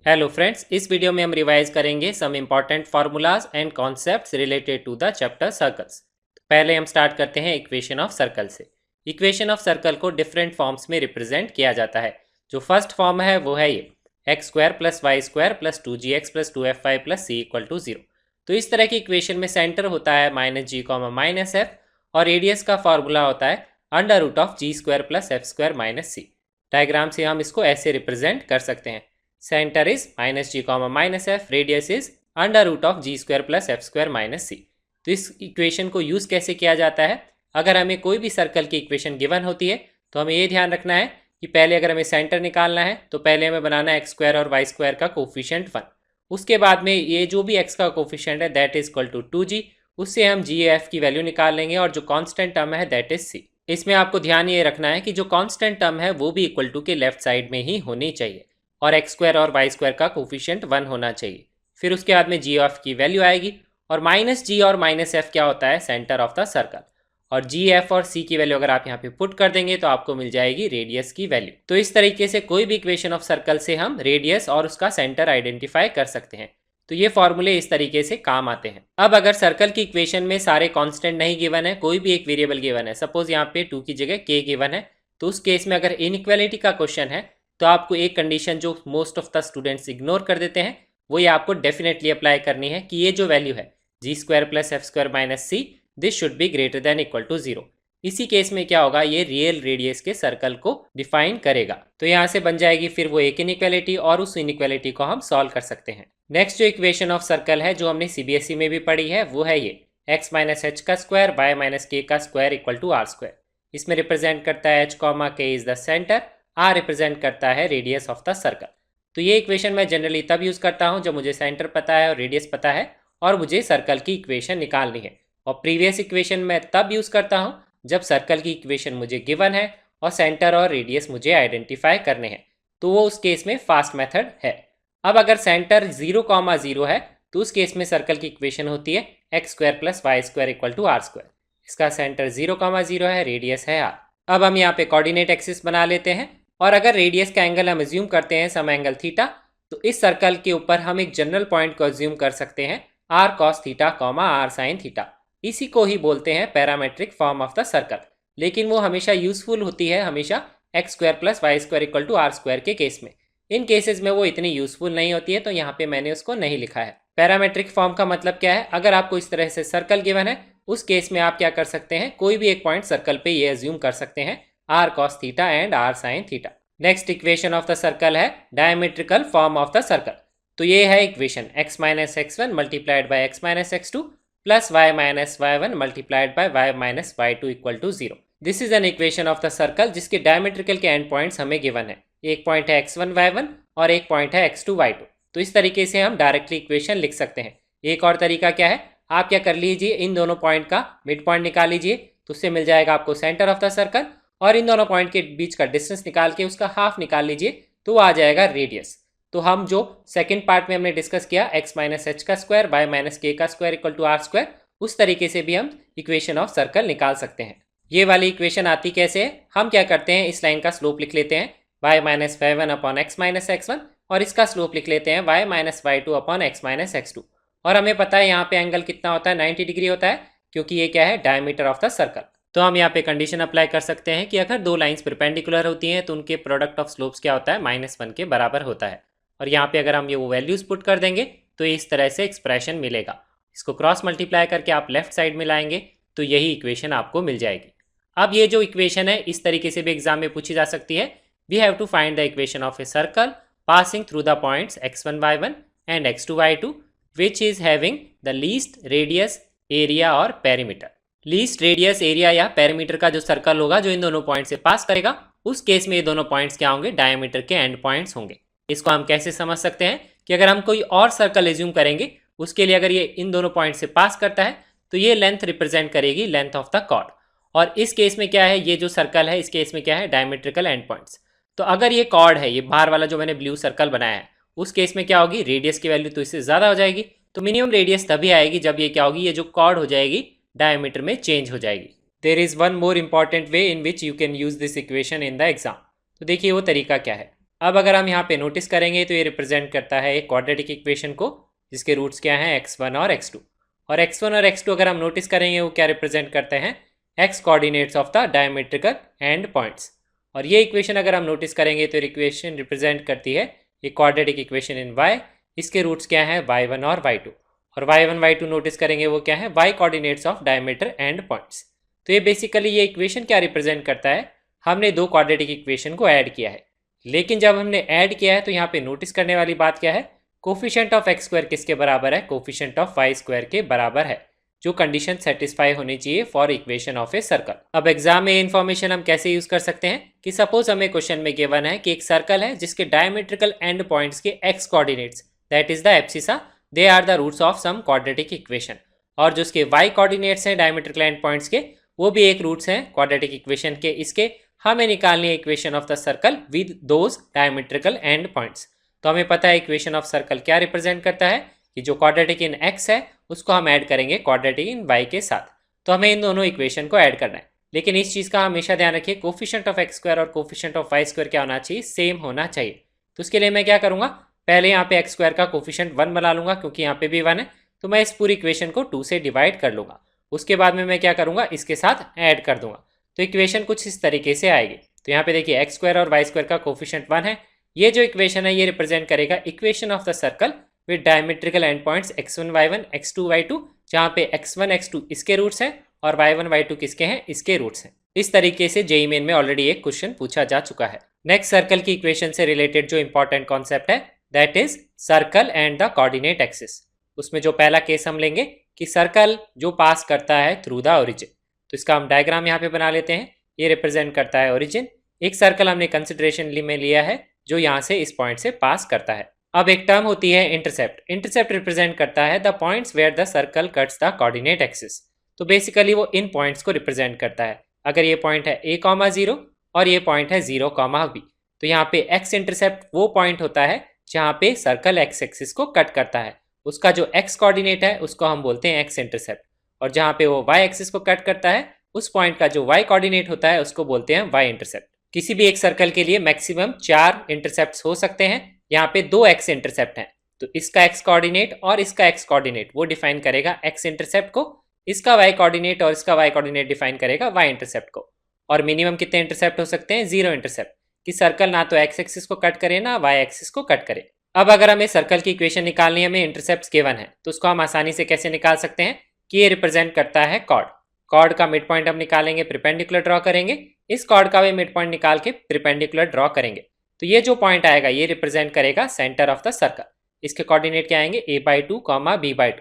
Hello friends, इस video में हम रिवाइज करेंगे some important formulas and concepts related to the chapter circles. पहले हम स्टार्ट करते हैं इक्वेशन ऑफ सर्कल से। इक्वेशन ऑफ सर्कल को डिफरेंट फॉर्म्स में रिप्रेजेंट किया जाता है। जो फर्स्ट फॉर्म है वो है ये x square plus y square plus 2gx plus 2fy plus c equal to 0। तो इस तरह की इक्वेशन में सेंटर होता है -g, -f और रेडियस का फॉर्मूला होता है under root of g square plus f square minus c. Diagram से हम इसको ऐसे रिप्रेजेंट कर सकते हैं। Center is -g, -f, radius is under root of g square plus f square minus c. तो इस इक्वेशन को यूज़ कैसे किया जाता है? अगर हमें कोई भी सर्कल की इक्वेशन गिवन होती है तो हमें ये ध्यान रखना है कि पहले अगर हमें सेंटर निकालना है तो पहले हमें बनाना है एक्स स्क्वायर और वाई स्क्वायर का कोफिशिएंट 1। उसके बाद में ये जो भी एक्स का कोफिशिएंट है that is equal to 2g, उससे हम जी एफ की वैल्यू निकाल लेंगे और जो कांस्टेंट टर्म है दैट इज सी। इसमें आपको ध्यान ये रखना है कि जो कांस्टेंट टर्म है वो भी इक्वल टू के लेफ्ट साइड में ही होनी चाहिए और एक्स स्क्वायर और वाई स्क्वायर का कोफिशिएंट 1 होना चाहिए। फिर उसके बाद में जी एफ की वैल्यू आएगी और -g और -f क्या होता है? Centre of the circle. और जी एफ और सी की वैल्यू अगर आप यहाँ पे पुट कर देंगे तो आपको मिल जाएगी रेडियस की वैल्यू। तो इस तरीके से कोई भी इक्वेशन ऑफ सर्कल से हम रेडियस और उसका सेंटर आइडेंटिफाई कर सकते हैं। तो ये फॉर्मूले इस तरीके से काम आते हैं। अब अगर सर्कल की इक्वेशन में सारे कांस्टेंट नहीं गिवन है, कोई भी एक वेरिएबल गिवन है, सपोज यहाँ पे 2 की जगह k गिवन है, तो उस केस में अगर इनइक्वालिटी का क्वेश्चन है तो आपको एक कंडीशन जो most of the students ignore कर देते हैं वो ये आपको डेफिनेटली अप्लाई करनी है कि ये जो वैल्यू है g square plus f square minus c, this should be greater than equal to 0। इसी केस में क्या होगा? ये रियल रेडियस के सर्कल को डिफाइन करेगा। तो यहाँ से बन जाएगी फिर वो एक इनइक्वालिटी और उस इनइक्वालिटी को हम सॉल्व कर सकते हैं। नेक्स्ट जो इक्वेशन ऑफ सर्कल है जो हमने सीबीएसई में भी पढ़ी है वो है ये एक्स माइनस एच का स्क्वायर वाई माइनस के का square equal to r square. इसमें रिप्रेजेंट करता है h comma k is the centre, r represent करता है रेडियस ऑफ द सर्कल। तो ये इक्वेशन मैं जनरली तब यूज़ करता हूँ जब मुझे सेंटर पता है और रेडियस पता है और मुझे सर्कल की इक्वेशन निकालनी है। और प्रीवियस इक्वेशन मैं तब यूज़ करता हूँ जब सर्कल की इक्वेशन मुझे गिवन है और सेंटर और रेडियस मुझे आइडेंटिफाई करने हैं, तो वो उस केस में फास्ट मेथड है। अब अगर सेंटर 0,0 है तो उस केस में सर्कल की इक्वेशन होती है x square plus y square equal to r square. इसका सेंटर 0,0 है, रेडियस है आर। अब हम यहाँ पे कोऑर्डिनेट एक्सिस बना लेते हैं और अगर रेडियस का एंगल हम एज्यूम करते हैं सम एंगल थीटा, तो इस सर्कल के ऊपर हम एक जनरल पॉइंट को एज्यूम कर सकते हैं r cos theta comma r sign theta. इसी को ही बोलते हैं parametric form of the circle. लेकिन वो हमेशा यूजफुल होती है हमेशा x square plus y square equal to r square के केस में। इन केसेस में वो इतनी यूजफुल नहीं होती है तो यहाँ पे मैंने उसको नहीं लिखा है। पैरामेट्रिक फॉर्म का मतलब क्या है? अगर आपको इस तरह से सर्कल गिवन है उस केस में आप क्या कर सकते हैं, कोई भी एक पॉइंट सर्कल पे ये एज्यूम कर सकते हैं r cos theta and r sign theta. Next equation of the circle है diametrical form of the circle. तो ये है equation x minus x1 multiplied by x minus x2 plus y minus y1 multiplied by y minus y2 equal to 0। This is an equation of the circle जिसके diametrical के end points हमें given है। एक point है x1 y1 और एक point है x2 y2। तो इस तरीके से हम डायरेक्टली इक्वेशन लिख सकते हैं। एक और तरीका क्या है, आप क्या कर लीजिए, इन दोनों पॉइंट का मिड पॉइंट निकाल लीजिए, तो उससे मिल जाएगा आपको सेंटर ऑफ द सर्कल और इन दोनों पॉइंट के बीच का डिस्टेंस निकाल के उसका हाफ निकाल लीजिए तो वो आ जाएगा रेडियस। तो हम जो सेकंड पार्ट में हमने डिस्कस किया x माइनस एच का स्क्वायर वाई माइनस के का square equal to r square, उस तरीके से भी हम इक्वेशन ऑफ सर्कल निकाल सकते हैं। ये वाली इक्वेशन आती कैसे है? हम क्या करते हैं, इस लाइन का स्लोप लिख लेते हैं y minus y1 upon x minus x1 और इसका स्लोप लिख लेते हैं y minus y2 upon x minus x2। और हमें पता है यहाँ पे एंगल कितना होता है, 90 डिग्री होता है, क्योंकि ये क्या है, डायमीटर ऑफ द सर्कल। तो हम यहाँ पे कंडीशन अप्लाई कर सकते हैं कि अगर दो लाइंस परपेंडिकुलर होती हैं तो उनके प्रोडक्ट ऑफ स्लोप्स क्या होता है, -1 के बराबर होता है। और यहाँ पे अगर हम ये वो वैल्यूज पुट कर देंगे तो इस तरह से एक्सप्रेशन मिलेगा। इसको क्रॉस मल्टीप्लाई करके आप लेफ्ट साइड में लाएंगे तो यही इक्वेशन आपको मिल जाएगी। अब ये जो इक्वेशन है इस तरीके से भी एग्जाम में पूछी जा सकती है। We have to find the equation of a circle passing through the points x1 y1 and x2 y2 which is having the least radius area और पेरीमीटर। लीस्ट रेडियस एरिया या पेरीमीटर का जो circle होगा जो इन दोनों point से पास करेगा, उस केस में ये दोनों पॉइंट्स क्या होंगे, डायमीटर के एंड पॉइंट्स होंगे। इसको हम कैसे समझ सकते हैं कि अगर हम कोई और सर्कल एज्यूम करेंगे उसके लिए अगर ये इन दोनों पॉइंट से पास करता है तो ये लेंथ रिप्रेजेंट करेगी लेंथ ऑफ द कॉर्ड। और इस केस में क्या है, ये जो सर्कल है इस केस में क्या है, डायमेट्रिकल एंड पॉइंट्स। तो अगर ये कॉर्ड है, ये बाहर वाला जो मैंने ब्लू सर्कल बनाया है, उस केस में क्या होगी, रेडियस की वैल्यू तो इससे ज़्यादा हो जाएगी। तो मिनिमम रेडियस तभी आएगी जब ये क्या होगी, ये जो कॉर्ड हो जाएगी डायमीटर में चेंज हो जाएगी। There is one more important way in which you can use this equation in the exam. तो देखिए वो तरीका क्या है। अब अगर हम यहाँ पे नोटिस करेंगे तो ये रिप्रेजेंट करता है एक क्वाड्रेटिक इक्वेशन को, जिसके रूट्स क्या हैं x1 और x2। और x1 और x2 अगर हम नोटिस करेंगे वो क्या रिप्रेजेंट करते हैं, x coordinates of the diametrical end points. और ये इक्वेशन अगर हम नोटिस करेंगे तो इक्वेशन रिप्रेजेंट करती है एक क्वाड्रेटिक इक्वेशन इन y। इसके रूट्स क्या हैं, y1 और y2। और y1 y2 नोटिस करेंगे वो क्या है, y coordinates of diameter and points. तो ये बेसिकली ये इक्वेशन क्या रिप्रेजेंट करता है, हमने दो क्वाड्रेटिक इक्वेशन को ऐड किया है। लेकिन जब हमने ऐड किया है तो यहाँ पे नोटिस करने वाली बात क्या है, कोफिशिएंट ऑफ एक्स स्क्वायर किसके बराबर है, कोफिशिएंट ऑफ वाई स्क्वायर के बराबर है, जो कंडीशन सेटिस्फाई होनी चाहिए for equation of a circle. अब एग्जाम में ये इन्फॉर्मेशन हम कैसे यूज कर सकते हैं कि सपोज हमें क्वेश्चन में गिवन है कि एक सर्कल है जिसके डायमेट्रिकल एंड पॉइंट्स के x coordinates that is the abscissa they are the roots of some quadratic equation, और जो उसके वाई कोऑर्डिनेट्स हैं डायमेट्रिकल एंड पॉइंट्स के वो भी एक रूट्स हैं क्वाड्रेटिक इक्वेशन के। इसके हमें निकालनी है equation of the circle with those diametrical end points. तो हमें पता है इक्वेशन ऑफ सर्कल क्या रिप्रेजेंट करता है कि जो क्वाड्रेटिक इन एक्स है उसको हम ऐड करेंगे क्वाड्रेटिक इन वाई के साथ। तो हमें इन दोनों इक्वेशन को ऐड करना है, लेकिन इस चीज़ का हमेशा ध्यान रखिए कोफिशिएंट ऑफ एक्स स्क्वायर और कोफिशिएंट ऑफ वाई स्क्वायर क्या होना चाहिए, सेम होना चाहिए। तो उसके लिए मैं क्या करूँगा, पहले यहाँ पे एक्स स्क्वायर का कोफिशिएंट 1 बना लूँगा, क्योंकि यहाँ पे भी 1 है, तो मैं इस पूरी इक्वेशन को 2 से डिवाइड कर लूँगा। उसके बाद में मैं क्या करूँगा, इसके साथ ऐड कर दूंगा, तो इक्वेशन कुछ इस तरीके से आएगी। तो यहाँ पे देखिए एक्स स्क्वायर और वाई स्क्वायर का कोफिशिएंट 1 है। ये जो इक्वेशन है ये रिप्रेजेंट करेगा equation of the circle with diametrical end points x1 y1 x2 y2, जहाँ पे x1 x2 इसके रूट्स हैं और y1 y2 किसके हैं, इसके रूट्स हैं। इस तरीके से जेईई मेन में ऑलरेडी एक क्वेश्चन पूछा जा चुका है। नेक्स्ट सर्कल की इक्वेशन से रिलेटेड जो इंपॉर्टेंट कॉन्सेप्ट है that is circle and the coordinate axis. उसमें जो पहला केस हम लेंगे कि सर्कल जो पास करता है थ्रू द ओरिजिन। तो इसका हम डायग्राम यहाँ पे बना लेते हैं। ये रिप्रेजेंट करता है ओरिजिन। एक सर्कल हमने कंसिडरेशन में लिया है जो यहाँ से इस पॉइंट से पास करता है। अब एक टर्म होती है इंटरसेप्ट। इंटरसेप्ट रिप्रेजेंट करता है the points where the circle cuts the coordinate axis. तो बेसिकली वो इन पॉइंट्स को रिप्रेजेंट करता है। अगर ये पॉइंट है a,0 और ये पॉइंट है 0,b, तो यहाँ पे एक्स इंटरसेप्ट वो पॉइंट होता है जहाँ पे सर्कल एक्स एक्सिस को कट करता है। उसका जो एक्स कोऑर्डिनेट है उसको हम बोलते हैं एक्स इंटरसेप्ट, और जहाँ पे वो वाई एक्सिस को कट करता है उस पॉइंट का जो वाई कोऑर्डिनेट होता है उसको बोलते हैं वाई इंटरसेप्ट। किसी भी एक सर्कल के लिए मैक्सिमम 4 इंटरसेप्ट्स हो सकते हैं। यहाँ पे 2 एक्स इंटरसेप्ट हैं, तो इसका एक्स कोऑर्डिनेट और इसका एक्स कोऑर्डिनेट वो डिफाइन करेगा एक्स इंटरसेप्ट को, इसका वाई कोऑर्डिनेट और इसका वाई कोऑर्डिनेट डिफाइन करेगा वाई इंटरसेप्ट को। और मिनिमम कितने इंटरसेप्ट हो सकते हैं, 0 इंटरसेप्ट, कि सर्कल ना तो एक्स एक्सिस को कट करे ना वाई एक्सिस को कट करे। अब अगर हमें सर्कल की इक्वेशन निकालनी है, हमें इंटरसेप्ट गिवन है, तो उसको हम आसानी से कैसे निकाल सकते हैं कि ये रिप्रेजेंट करता है कॉर्ड। कॉर्ड का मिड पॉइंट हम निकालेंगे, परपेंडिकुलर ड्रॉ करेंगे, इस कॉर्ड का भी मिड पॉइंट निकाल के परपेंडिकुलर ड्रॉ करेंगे। तो ये जो पॉइंट आएगा ये रिप्रेजेंट करेगा सेंटर ऑफ द सर्कल। इसके कोऑर्डिनेट क्या आएंगे, a/2, b/2,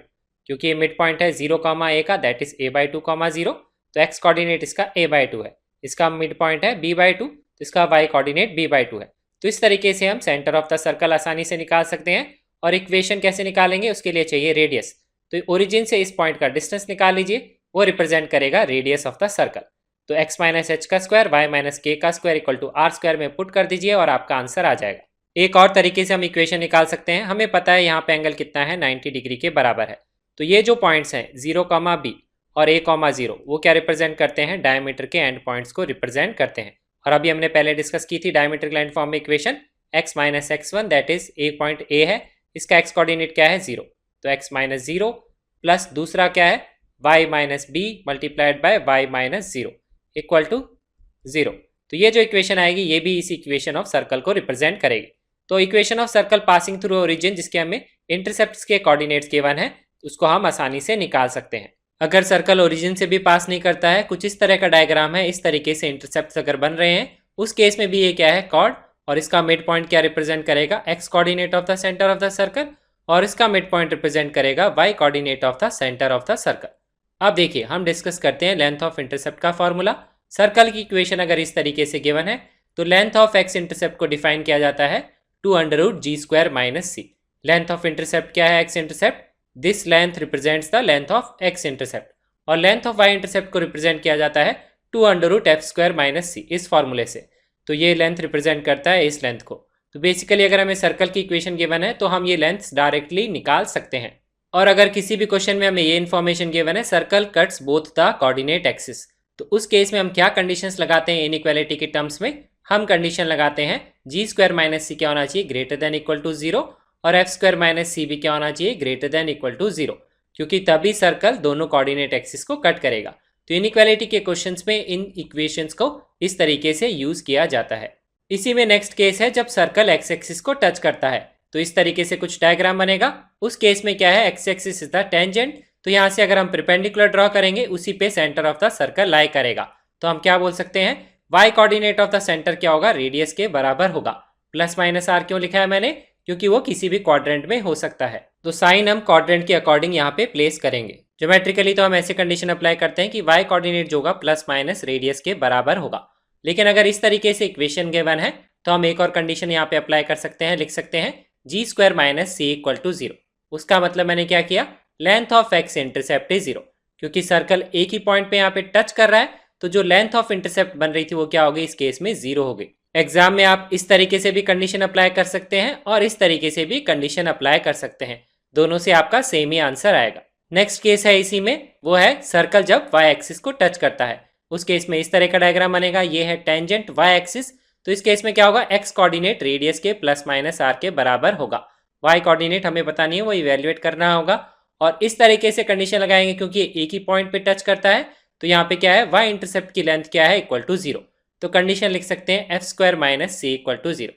क्योंकि ये मिड पॉइंट है 0, a का, दैट इज a/2, 0, तो एक्स कोऑर्डिनेट इसका a/2 है। इसका मिड पॉइंट है b/2, तो इसका वाई कोऑर्डिनेट b/2 है। तो इस तरीके से हम सेंटर ऑफ द सर्कल आसानी से निकाल सकते हैं। और इक्वेशन कैसे निकालेंगे, उसके लिए चाहिए रेडियस। तो ओरिजिन से इस पॉइंट का डिस्टेंस निकाल लीजिए, वो रिप्रेजेंट करेगा रेडियस ऑफ द सर्कल। तो x माइनस एच का स्क्वायर वाई माइनस के का square equal to r square में पुट कर दीजिए और आपका आंसर आ जाएगा। एक और तरीके से हम इक्वेशन निकाल सकते हैं। हमें पता है यहाँ पे एंगल कितना है, 90 डिग्री के बराबर है। तो ये जो पॉइंट्स हैं 0, b और a,0 वो क्या रिप्रेजेंट करते हैं, डायमीटर के एंड पॉइंट्स को रिप्रेजेंट करते हैं। और अभी हमने पहले डिस्कस की थी डायमीट्रिकल एंड फॉर्म में equation x minus x1 that is a point a है, इसका x कोऑर्डिनेट क्या है 0, तो x माइनस 0 प्लस दूसरा क्या है y minus b multiplied by y minus 0 equal to 0। तो ये जो इक्वेशन आएगी ये भी इस इक्वेशन ऑफ सर्कल को रिप्रेजेंट करेगी। तो equation of circle passing through origin जिसके हमें इंटरसेप्ट्स के कोऑर्डिनेट्स गिवन है उसको हम आसानी से निकाल सकते हैं। अगर सर्कल ओरिजिन से भी पास नहीं करता है, कुछ इस तरह का डायग्राम है, इस तरीके से इंटरसेप्ट्स अगर बन रहे हैं, उस केस में भी ये क्या है कॉर्ड, और इसका मिड पॉइंट क्या रिप्रेजेंट करेगा, x coordinate of the centre of the circle, और इसका मिड पॉइंट रिप्रेजेंट करेगा y coordinate of the centre of the circle. अब देखिए हम डिस्कस करते हैं लेंथ ऑफ इंटरसेप्ट का फॉर्मूला। सर्कल की इक्वेशन अगर इस तरीके से गिवन है तो लेंथ ऑफ एक्स इंटरसेप्ट को डिफाइन किया जाता है 2√g² minus c. Length of intercept क्या है, x intercept, this length represents the length of x intercept, और लेंथ ऑफ वाई इंटरसेप्ट को रिप्रेजेंट किया जाता है 2√f² माइनस सी, इस फॉर्मूले से। तो ये लेंथ रिप्रेजेंट करता है इस लेंथ को। तो बेसिकली अगर हमें सर्कल की इक्वेशन गिवन है तो हम ये लेंथ डायरेक्टली निकाल सकते हैं। और अगर किसी भी क्वेश्चन में हमें ये इन्फॉर्मेशन गिवन है circle cuts both the coordinate axis, तो उस केस में हम क्या कंडीशंस लगाते हैं इनइक्वालिटी के टर्म्स में, हम कंडीशन लगाते हैं जी स्क्वायर माइनस सी क्या होना चाहिए, ग्रेटर देन इक्वल टू 0, और एफ स्क्वायर माइनस सी भी क्या होना चाहिए, ग्रेटर देन इक्वल टू 0, क्योंकि तभी सर्कल दोनों कोऑर्डिनेट एक्सिस को कट करेगा। तो इनइक्वालिटी के क्वेश्चंस में इन इक्वेशंस को इस तरीके से यूज किया जाता है। इसी में नेक्स्ट केस है जब सर्कल एक्स एक्सिस को टच करता है, तो इस तरीके से कुछ डायग्राम बनेगा। उस केस में क्या है, x axis is the tangent, तो यहाँ से अगर हम परपेंडिकुलर ड्रॉ करेंगे उसी पे centre of the circle lie करेगा, तो हम क्या बोल सकते हैं, y coordinate of the centre क्या होगा, रेडियस के बराबर होगा। प्लस माइनस आर क्यों लिखा है मैंने, क्योंकि वो किसी भी क्वाड्रेंट में हो सकता है। तो साइन हम क्वाड्रेंट के अकॉर्डिंग यहाँ पे प्लेस करेंगे। ज्योमेट्रिकली तो हम ऐसे कंडीशन अप्लाई करते हैं कि वाई कोऑर्डिनेट जो होगा प्लस माइनस रेडियस के बराबर होगा। लेकिन अगर इस तरीके से इक्वेशन गिवन है तो हम एक और कंडीशन यहाँ पे अप्लाई कर सकते हैं, लिख सकते हैं g square minus c equal to 0। उसका मतलब मैंने क्या किया, length of x intercept is 0, क्योंकि सर्कल एक ही पॉइंट पे यहाँ पे टच कर रहा है, तो जो लेंथ ऑफ इंटरसेप्ट बन रही थी वो क्या होगी, इस केस में 0 हो गई। एग्जाम में आप इस तरीके से भी कंडीशन अप्लाई कर सकते हैं और इस तरीके से भी कंडीशन अप्लाई कर सकते हैं, दोनों से आपका सेम ही आंसर आएगा। नेक्स्ट केस है इसी में, वो है सर्कल जब वाई एक्सिस को टच करता है। उस केस में इस तरह का डायग्राम बनेगा, ये है टेंजेंट वाई एक्सिस, तो इस केस में क्या होगा, एक्स कोऑर्डिनेट रेडियस के प्लस माइनस आर के बराबर होगा। वाई कोऑर्डिनेट हमें पता नहीं है, वो इवेल्युएट करना होगा। और इस तरीके से कंडीशन लगाएंगे क्योंकि एक ही पॉइंट पे टच करता है, तो यहाँ पे क्या है, वाई इंटरसेप्ट की लेंथ क्या है, इक्वल टू 0, तो कंडीशन लिख सकते हैं f square minus c equal to 0।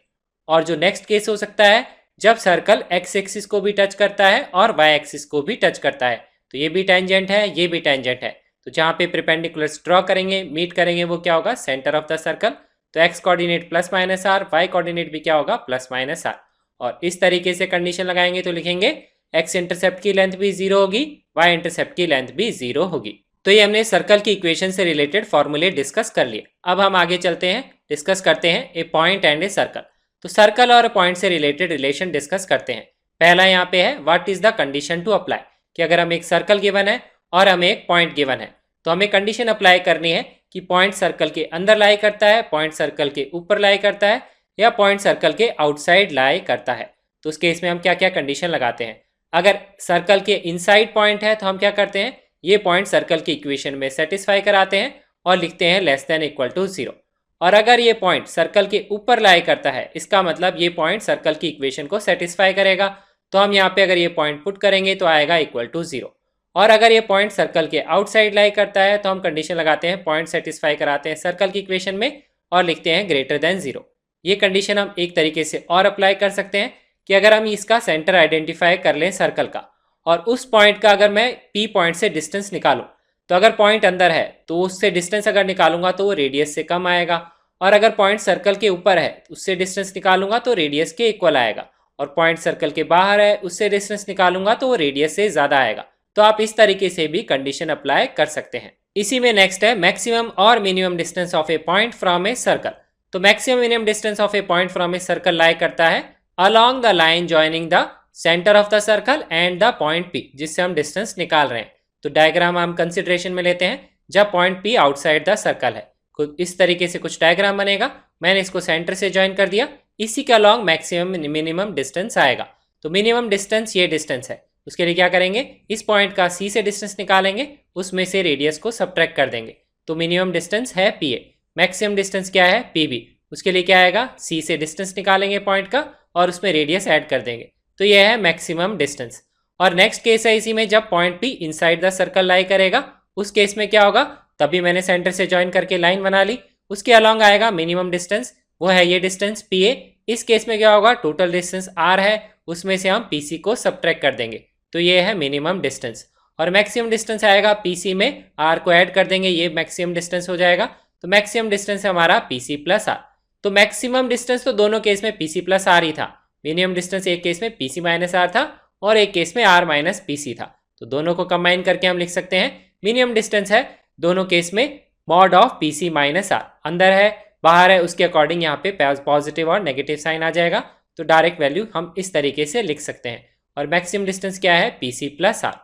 और जो नेक्स्ट केस हो सकता है, जब सर्कल एक्स एक्सिस को भी टच करता है और वाई एक्सिस को भी टच करता है, तो ये भी टेंजेंट है, ये भी टेंजेंट है, तो जहाँ पे परपेंडिकुलर्स ड्रॉ करेंगे, मीट करेंगे, वो क्या होगा, सेंटर ऑफ द सर्कल। तो x coordinate plus minus r, y coordinate भी क्या होगा, प्लस माइनस आर। और इस तरीके से कंडीशन लगाएंगे तो लिखेंगे एक्स इंटरसेप्ट की लेंथ भी 0 होगी, वाई इंटरसेप्ट की लेंथ भी 0 होगी। तो ये हमने सर्कल की इक्वेशन से रिलेटेड फॉर्मूले डिस्कस कर लिए। अब हम आगे चलते हैं, डिस्कस करते हैं a point and a circle. तो सर्कल और पॉइंट से रिलेटेड रिलेशन डिस्कस करते हैं। पहला यहाँ पे है what is the condition to apply, कि अगर हमें एक सर्कल गिवन है और हमें एक पॉइंट गिवन है, तो हमें कंडीशन अप्लाई करनी है कि पॉइंट सर्कल के अंदर लाई करता है, पॉइंट सर्कल के ऊपर लाई करता है, या पॉइंट सर्कल के आउटसाइड लाई करता है। तो उस केस में हम क्या क्या कंडीशन लगाते हैं। अगर सर्कल के इनसाइड पॉइंट है तो हम क्या करते हैं, ये पॉइंट सर्कल की इक्वेशन में सेटिस्फाई कराते हैं और लिखते हैं लेस देन इक्वल टू 0। और अगर ये पॉइंट सर्कल के ऊपर लाई करता है, इसका मतलब ये पॉइंट सर्कल की इक्वेशन को सेटिस्फाई करेगा, तो हम यहाँ पे अगर ये पॉइंट पुट करेंगे तो आएगा इक्वल टू 0। और अगर ये पॉइंट सर्कल के आउटसाइड लाई करता है तो हम कंडीशन लगाते हैं, पॉइंट सेटिस्फाई कराते हैं सर्कल की इक्वेशन में और लिखते हैं ग्रेटर देन 0। ये कंडीशन हम एक तरीके से और अप्लाई कर सकते हैं कि अगर हम इसका सेंटर आइडेंटिफाई कर लें सर्कल का, और उस पॉइंट का अगर मैं पी पॉइंट से डिस्टेंस निकालूं, तो अगर पॉइंट अंदर है तो उससे डिस्टेंस अगर निकालूंगा तो वो रेडियस से कम आएगा, और अगर पॉइंट सर्कल के ऊपर है उससे डिस्टेंस निकालूंगा तो रेडियस के इक्वल आएगा, और पॉइंट सर्कल के बाहर है उससे डिस्टेंस निकालूंगा तो वो रेडियस से ज़्यादा आएगा। तो आप इस तरीके से भी कंडीशन अप्लाई कर सकते हैं। इसी में नेक्स्ट है मैक्सिमम और minimum distance of a point from a circle. तो maximum minimum distance of a point from a circle lie करता है along the line joining the center of the circle and the point P, जिससे हम distance निकाल रहे हैं। तो diagram हम कंसिडरेशन में लेते हैं जब point P outside the circle है। इस तरीके से कुछ डायग्राम बनेगा, मैंने इसको सेंटर से ज्वाइन कर दिया, इसी के अलॉन्ग मैक्सिमम मिनिमम डिस्टेंस आएगा। तो मिनिमम डिस्टेंस ये डिस्टेंस है, उसके लिए क्या करेंगे, इस पॉइंट का C से डिस्टेंस निकालेंगे, उसमें से रेडियस को सब्ट्रैक्ट कर देंगे, तो मिनिमम डिस्टेंस है PA। मैक्सिमम डिस्टेंस क्या है, PB, उसके लिए क्या आएगा, C से डिस्टेंस निकालेंगे पॉइंट का और उसमें रेडियस ऐड कर देंगे, तो ये है मैक्सिमम डिस्टेंस। और नेक्स्ट केस है इसी में जब point P inside the circle lie करेगा, उस केस में क्या होगा, तभी मैंने सेंटर से ज्वाइन करके लाइन बना ली, उसके अलॉन्ग आएगा मिनिमम डिस्टेंस, वो है ये डिस्टेंस PA। इस केस में क्या होगा, टोटल डिस्टेंस R है, उसमें से हम PC को सब्ट्रैक्ट कर देंगे, तो ये है मिनिमम डिस्टेंस। और मैक्सिमम डिस्टेंस आएगा PC में R को ऐड कर देंगे, ये मैक्सिमम डिस्टेंस हो जाएगा, तो मैक्सिमम डिस्टेंस है हमारा PC प्लस R। तो मैक्सिमम डिस्टेंस तो दोनों केस में PC प्लस R ही था, मिनिमम डिस्टेंस एक केस में PC माइनस R था और एक केस में R माइनस PC था, तो दोनों को कंबाइन करके हम लिख सकते हैं मिनिमम डिस्टेंस है दोनों केस में mod of PC minus R। अंदर है बाहर है उसके अकॉर्डिंग यहाँ पे पॉजिटिव और नेगेटिव साइन आ जाएगा, तो डायरेक्ट वैल्यू हम इस तरीके से लिख सकते हैं। और मैक्सिमम डिस्टेंस क्या है, PC प्लस R।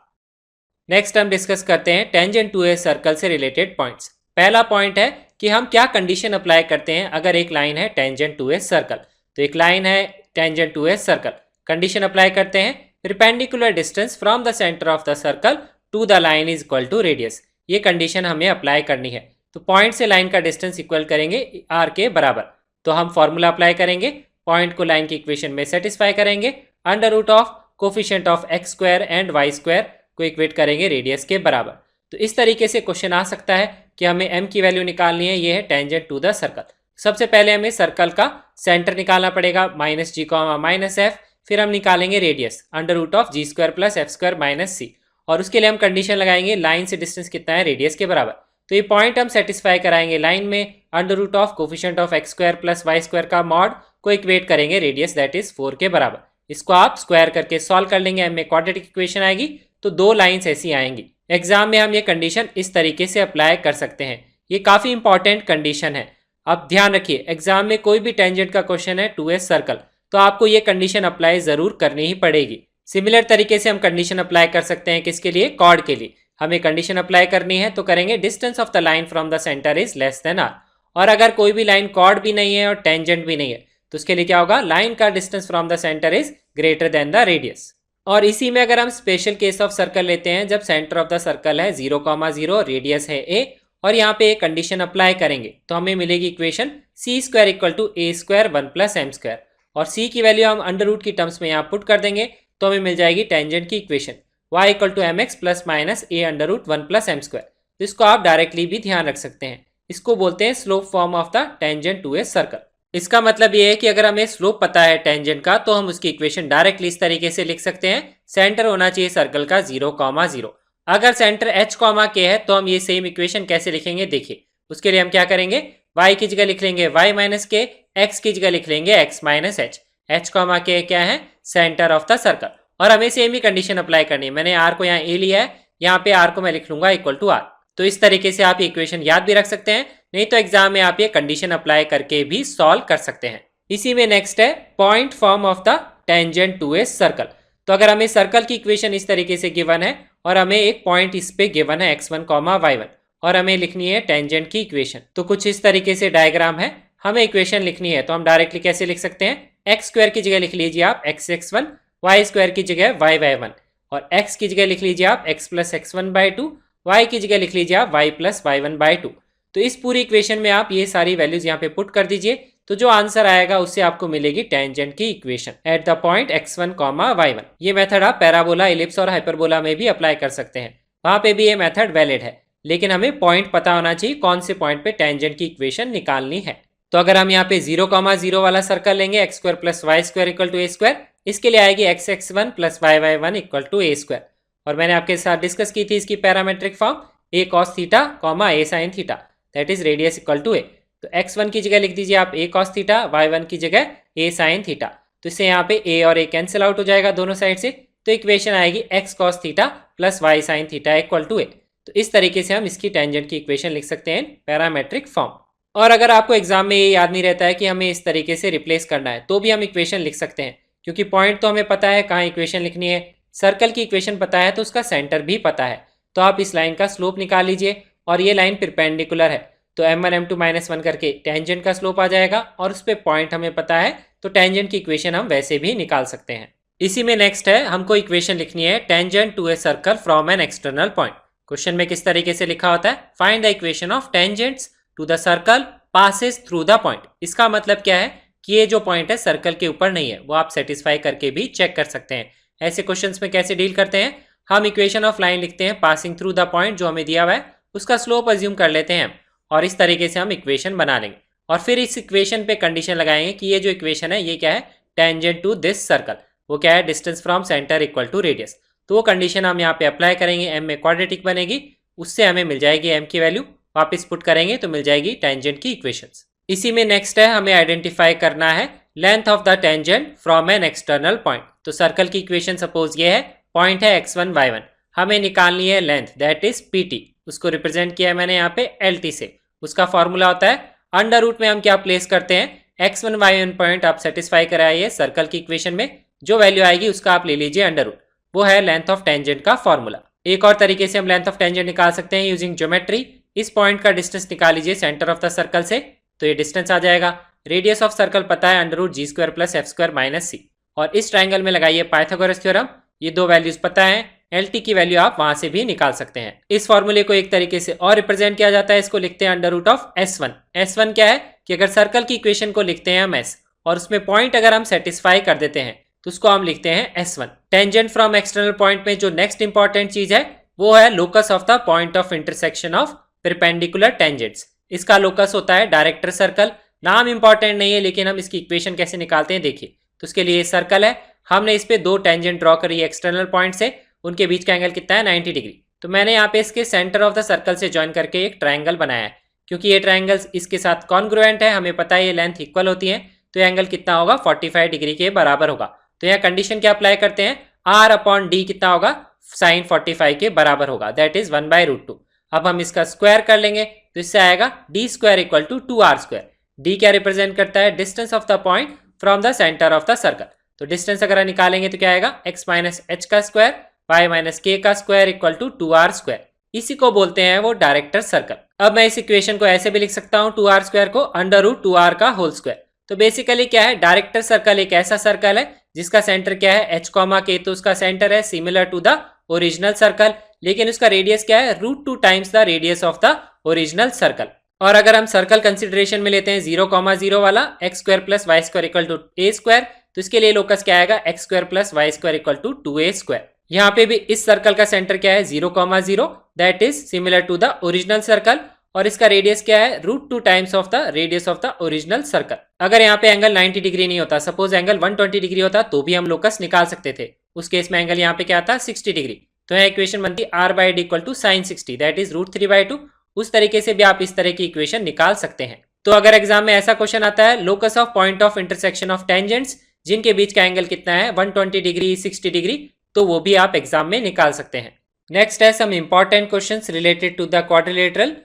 नेक्स्ट हम डिस्कस करते हैं टेंजेंट टू ए सर्कल से रिलेटेड पॉइंट्स। पहला पॉइंट है कि हम क्या कंडीशन अप्लाई करते हैं अगर एक लाइन है टेंजेंट टू ए सर्कल। तो एक लाइन है tangent to a circle, condition apply करते हैं perpendicular distance from the centre of the circle to the line is equal to radius. ये कंडीशन हमें अप्लाई करनी है। तो पॉइंट से लाइन का डिस्टेंस इक्वल करेंगे R के बराबर। तो हम फॉर्मूला अप्लाई करेंगे, पॉइंट को लाइन की इक्वेशन में सेटिस्फाई करेंगे, under root of coefficient of x square and y square को इक्वेट करेंगे रेडियस के बराबर। तो इस तरीके से क्वेश्चन आ सकता है कि हमें m की वैल्यू निकालनी है, ये है टेंजेंट टू द सर्कल। सबसे पहले हमें सर्कल का सेंटर निकालना पड़ेगा, minus g comma minus f, फिर हम निकालेंगे radius under root of g square plus f square minus c, और उसके लिए हम कंडीशन लगाएंगे लाइन से डिस्टेंस कितना है रेडियस के बराबर। तो ये पॉइंट हम सेटिस्फाई कराएंगे लाइन में, under root of coefficient of x square plus y square का मॉड को इक्वेट करेंगे रेडियस दैट इज 4 के बराबर। इसको आप स्क्वायर करके सॉल्व कर लेंगे, में क्वाड्रेटिक इक्वेशन आएगी, तो 2 लाइन्स ऐसी आएंगी। एग्जाम में हम ये कंडीशन इस तरीके से अप्लाई कर सकते हैं, ये काफी इंपॉर्टेंट कंडीशन है। अब ध्यान रखिए, एग्जाम में कोई भी टेंजेंट का क्वेश्चन है 2s सर्कल, तो आपको ये कंडीशन अप्लाई जरूर करनी ही पड़ेगी। सिमिलर तरीके से हम कंडीशन अप्लाई कर सकते हैं किसके लिए, कॉर्ड के लिए। हमें कंडीशन अप्लाई करनी है तो करेंगे distance of the line from the centre is less than r, और अगर कोई भी लाइन कॉर्ड भी नहीं है और टेंजेंट भी नहीं है तो उसके लिए क्या होगा, लाइन का distance from the centre is greater than the radius. और इसी में अगर हम स्पेशल केस ऑफ सर्कल लेते हैं, जब सेंटर ऑफ द सर्कल है 0,0, रेडियस है a, और यहाँ पे एक कंडीशन अप्लाई करेंगे तो हमें मिलेगी equation c square equal to a square 1 plus m square, और c की वैल्यू हम अंडर रूट की टर्म्स में यहाँ पुट कर देंगे तो हमें मिल जाएगी टेंजेंट की equation y equal to m x plus minus a under root 1 plus m square. तो इसको आप डायरेक्टली भी ध्यान रख सकते हैं, इसको बोलते हैं slope form of the tangent to a circle. इसका मतलब ये है कि अगर हमें स्लोप पता है टेंजेंट का तो हम उसकी इक्वेशन डायरेक्टली इस तरीके से लिख सकते हैं, सेंटर होना चाहिए सर्कल का 0,0। अगर सेंटर h, k है तो हम ये सेम इक्वेशन कैसे लिखेंगे देखिए। उसके लिए हम क्या करेंगे, y की जगह लिख लेंगे y माइनस के, x की जगह लिख लेंगे x minus h। h, k क्या है, सेंटर ऑफ द सर्कल, और हमें सेम ही कंडीशन अप्लाई करनी है। मैंने r को यहाँ a लिया है, यहाँ पे r को मैं लिख लूंगा इक्वल टू r। तो इस तरीके से आप इक्वेशन याद भी रख सकते हैं, नहीं तो एग्जाम में आप ये कंडीशन अप्लाई करके भी सॉल्व कर सकते हैं। इसी में नेक्स्ट है point form of the tangent to a circle. तो अगर हमें सर्कल की इक्वेशन इस तरीके से गिवन है और हमें एक पॉइंट इस पे गिवन है x1, y1, और हमें लिखनी है टेंजेंट की इक्वेशन, तो कुछ इस तरीके से डायग्राम है, हमें इक्वेशन लिखनी है। तो हम डायरेक्टली कैसे लिख सकते हैं, एक्स स्क्वायर की जगह लिख लीजिए आप x(x1), वाई स्क्वायर की जगह y(y1), और x की जगह लिख लीजिए आप x प्लस x1/2, y की जगह लिख लीजिए आप y प्लस y1/2। तो इस पूरी इक्वेशन में आप ये सारी वैल्यूज यहाँ पे पुट कर दीजिए, तो जो आंसर आएगा उससे आपको मिलेगी टेंजेंट की equation eight the point x1, y1। ये मेथड आप पैराबोला, इलिप्स और हाइपरबोला में भी अप्लाई कर सकते हैं, वहां पे भी ये मेथड वैलिड है, लेकिन हमें पॉइंट पता होना चाहिए कौन से पॉइंट पे टेंजेंट की इक्वेशन निकालनी है। तो अगर हम यहाँ पे 0,0 वाला सर्कल लेंगे, x square plus y square equal to a square, इसके लिए आएगी x(x1) plus y(y1) equal to a square, और मैंने आपके साथ डिस्कस की थी इसकी parametric form a cos theta, a sin theta, that is radius equal to a। तो x1 की जगह लिख दीजिए आप a cos थीटा, y1 की जगह a sin थीटा, तो इससे यहाँ पे a और a कैंसिल आउट हो जाएगा दोनों साइड से, तो इक्वेशन आएगी x cos theta plus y sin theta equal to a। तो इस तरीके से हम इसकी टेंजेंट की इक्वेशन लिख सकते हैं पैरामेट्रिक फॉर्म। और अगर आपको एग्जाम में ये याद नहीं रहता है कि हमें इस तरीके से रिप्लेस करना है, तो भी हम इक्वेशन लिख सकते हैं, क्योंकि पॉइंट तो हमें पता है कहाँ इक्वेशन लिखनी है, सर्कल की इक्वेशन पता है तो उसका सेंटर भी पता है। तो आप इस लाइन का स्लोप निकाल लीजिए, और ये लाइन परपेंडिकुलर है तो m1 m2 -1 करके टेंजेंट का स्लोप आ जाएगा, और उस पर पॉइंट हमें पता है तो टेंजेंट की इक्वेशन हम वैसे भी निकाल सकते हैं। इसी में नेक्स्ट है, हमको इक्वेशन लिखनी है tangent to a circle from an external point. Question में किस तरीके से लिखा होता है, find the equation of tangents to the circle passes through the point. इसका मतलब क्या है कि ये जो पॉइंट है सर्कल के ऊपर नहीं है, वो आप सेटिस्फाई करके भी चेक कर सकते हैं। ऐसे क्वेश्चंस में कैसे डील करते हैं, हम इक्वेशन ऑफ लाइन लिखते हैं पासिंग थ्रू द पॉइंट जो हमें दिया हुआ है, उसका स्लोप अज्यूम कर लेते हैं और इस तरीके से हम इक्वेशन बना लेंगे, और फिर इस इक्वेशन पे कंडीशन लगाएंगे कि ये जो इक्वेशन है ये क्या है, टेंजेंट टू दिस सर्कल, वो क्या है, distance from centre equal to radius. तो वो कंडीशन हम यहाँ पे अप्लाई करेंगे, m में क्वाड्रेटिक बनेगी, उससे हमें मिल जाएगी m की वैल्यू, वापस पुट करेंगे तो मिल जाएगी टेंजेंट की इक्वेशंस। इसी में नेक्स्ट है, हमें आइडेंटिफाई करना है length of the tangent from an external point. तो सर्कल की इक्वेशन सपोज ये है, पॉइंट है x1, y1, हमें निकालनी है लेंथ दैट इज pt, उसको रिप्रेजेंट किया है मैंने यहाँ पे lt से। उसका फॉर्मूला होता है अंडर रूट में हम क्या प्लेस करते हैं, x1, y1 पॉइंट आप सेटिस्फाई कराइए सर्कल की इक्वेशन में, जो वैल्यू आएगी उसका आप ले लीजिए अंडर रूट, वो है लेंथ ऑफ टेंजेंट का फॉर्मूला। एक और तरीके से हम लेंथ ऑफ टेंजेंट निकाल सकते हैं यूजिंग ज्योमेट्री। इस पॉइंट का डिस्टेंस निकाल लीजिए सेंटर ऑफ द सर्कल से, तो ये डिस्टेंस आ जाएगा। रेडियस ऑफ सर्कल पता है under root g square plus f square minus c, और इस ट्राइंगल में लगाइए पाइथागोरस थ्योरम, ये दो वैल्यूज पता है, LT की वैल्यू आप वहां से भी निकाल सकते हैं। इस फॉर्मूले को एक तरीके से और रिप्रेजेंट किया जाता है, इसको लिखते हैं under root of S1। S1 क्या है, कि अगर सर्कल की इक्वेशन को लिखते हैं हम S और उसमें पॉइंट अगर हम सेटिस्फाई कर देते हैं तो उसको हम लिखते हैं S1। Tangent from external point में जो नेक्स्ट इंपॉर्टेंट चीज है वो है locus of the point of intersection of perpendicular tangents. इसका लोकस होता है डायरेक्टर सर्कल। नाम इंपॉर्टेंट नहीं है लेकिन हम इसकी इक्वेशन कैसे निकालते हैं देखिए। तो उसके लिए सर्कल है, हमने इस पे दो टेंजेंट ड्रॉ करी है एक्सटर्नल पॉइंट से, उनके बीच का एंगल कितना है 90 डिग्री। तो मैंने यहाँ पे इसके सेंटर ऑफ द सर्कल से ज्वाइन करके एक ट्राइंगल बनाया है। क्योंकि ये ट्राइंगल इसके साथ कॉन्ग्रुएंट है, हमें पता है ये लेंथ इक्वल होती है, तो ये एंगल कितना होगा 45 डिग्री के बराबर होगा। तो यहाँ कंडीशन क्या अप्लाई करते हैं, R अपॉन डी कितना होगा साइन 45 के बराबर होगा, दैट इज 1/√2। अब हम इसका स्क्वायर कर लेंगे तो इससे आएगा d square equal to 2r square. d क्या रिप्रेजेंट करता है, distance of the point from the centre of the circle. तो डिस्टेंस अगर निकालेंगे तो क्या आएगा x माइनस एच का स्क्वायर y माइनस के का square equal to 2r square. इसी को बोलते हैं वो डायरेक्टर सर्कल। अब मैं इस इक्वेशन को ऐसे भी लिख सकता हूँ 2r स्क्वायर को √2r का होल स्क्वायर। तो बेसिकली क्या है, डायरेक्टर सर्कल एक ऐसा सर्कल है जिसका सेंटर क्या है h, k, तो उसका सेंटर है similar to the original circle, लेकिन उसका रेडियस क्या है √2 times the radius of the original circle. और अगर हम सर्कल कंसिडरेशन में लेते हैं 0,0 वाला x square plus y square equal to a square, तो इसके लिए लोकस क्या आएगा x square plus y square equal to 2a square. यहाँ पे भी इस सर्कल का सेंटर क्या है 0,0, that is similar to the original circle, और इसका रेडियस क्या है √2 times of the radius of the original circle. अगर यहाँ पे एंगल 90 डिग्री नहीं होता, सपोज एंगल 120 डिग्री होता, तो भी हम लोकस निकाल सकते थे। उस केस में एंगल यहाँ पे क्या आता 60 डिग्री। तो यहाँ इक्वेशन बनती r/d equal to sine 60, that is √3/2। उस तरीके से भी आप इस तरह की इक्वेशन निकाल सकते हैं। तो अगर एग्जाम में ऐसा क्वेश्चन आता है locus of point of intersection of tangents जिनके बीच का एंगल कितना है 120 डिग्री 60 डिग्री, तो वो भी आप एग्जाम में निकाल सकते हैं। नेक्स्ट है some important questions related to the quadrilateral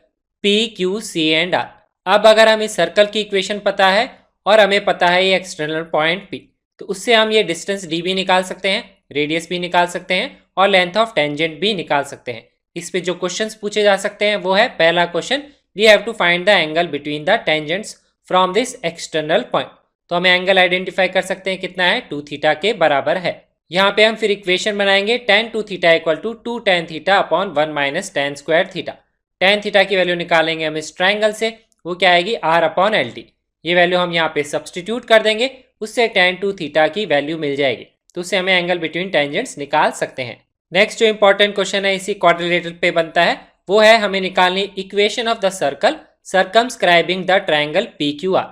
P, Q, C and R। अब अगर हमें सर्कल की इक्वेशन पता है और हमें पता है ये एक्सटर्नल पॉइंट P, तो उससे हम ये डिस्टेंस D भी निकाल सकते हैं, रेडियस भी निकाल सकते हैं और लेंथ ऑफ टेंजेंट भी निकाल सकते हैं। इस पे जो क्वेश्चंस पूछे जा सकते हैं वो है पहला question, we have to find the angle between the tangents from this external point. तो हमें एंगल आइडेंटिफाई कर सकते हैं कितना है 2 थीटा के बराबर है। यहाँ पे हम फिर इक्वेशन बनाएंगे tan 2 theta equal to 2 tan theta upon 1 minus tan square theta. tan theta की वैल्यू निकालेंगे हम इस ट्राइंगल से, वो क्या आएगी r अपॉन एल टी। ये वैल्यू हम यहाँ पे सब्सटीट्यूट कर देंगे, उससे tan 2 थीटा की वैल्यू मिल जाएगी, तो उससे हमें एंगल बिटवीन टेंजेंट्स निकाल सकते हैं। नेक्स्ट जो इंपॉर्टेंट क्वेश्चन है इसी क्वाड्रिलेटरल पे बनता है, वो है हमें निकालनी equation of the circle circumscribing the triangle PQR।